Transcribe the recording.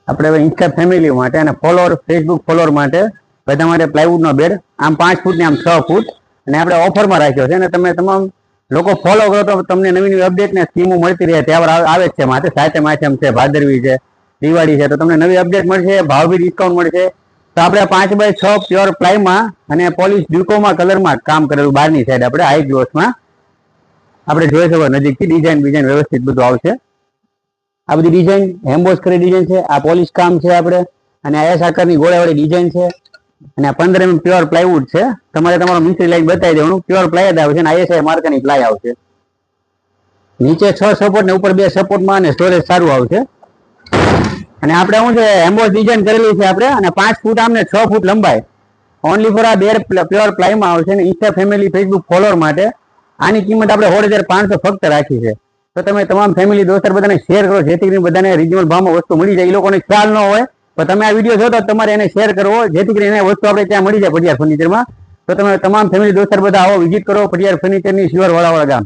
આપણે હવે Insta family માટે અને ફોલોઅર ફેસબુક ફોલોઅર માટે બધા માટે પ્લાયવુડનો બેડ આમ 5 ફૂટ ને આમ 6 ફૂટ અને આપણે ઓફરમાં રાખ્યો છે અને તમે તમામ લોકો ફોલો કરો તો તમને નવી નવી અપડેટ ને સ્કીમો મળતી રહે તહેવાર આવે જ છે માટે સાતમ આઠમ છે ભાદરવી છે દિવાળી છે તો તમને નવી અપડેટ મળશે ભાવ બી ડિસ્કાઉન્ટ મળશે તો આપણે 5x6 પ્યોર પ્લાયમાં અને પોલિશ ડ્યુકોમાં કલરમાં કામ કરેલું બહારની સાઈડ આપણે હાઈ ગ્લોસમાં આપણે જોઈ શકો નજીકથી ડિઝાઇન વ્યવસ્થિત બધું આવશે આ બધી ડિઝાઇન એમ્બોસ કરી ડિઝાઇન છે આ પોલિશ કામ છે આપણે અને આ એસ આકારની ગોળાવાળી ડિઝાઇન છે અને આ 15 mm પ્યોર પ્લાયવુડ છે તમારે તમારો મિસ્ત્રી લાઈન બતાવી દેવાનું પ્યોર પ્લાય જ આવશે અને આઈએસઆઈ માર્કાની પ્લાય આવશે નીચે 6 સપોર્ટ ને ઉપર 2 સપોર્ટમાં અને સ્ટોરેજ સારું આવશે અને આપણે શું છે એમ્બોસ ડિઝાઇન કરેલી છે આપણે અને 5 ફૂટ આમ ને 6 ફૂટ લંબાઈ ઓનલી ફોર આ પ્યોર પ્લાયમાં આવશે અને ઇન્સ્ટા ફેમિલી ફેસબુક ફોલોઅર માટે આની કિંમત આપણે 6500 ફક્ત રાખી છે તો તમે તમામ ફેમિલી દોસ્તર બધાને શેર કરો જેથી કરીને બધાને રિઝનેબલ ભાવમાં વસ્તુ મળી જાય એ લોકોને ખ્યાલ ન હોય તો તમે આ વિડીયો જોતો તમારે એને શેર કરવો જેથી કરીને એને વસ્તુ આપણે ત્યાં મળી જાય પટિયાર ફર્નિચરમાં તો તમે તમામ ફેમિલી દોસ્તર બધા આવો વિઝિટ કરો પટિયાર ફર્નિચરની શિવર વાળા ગામ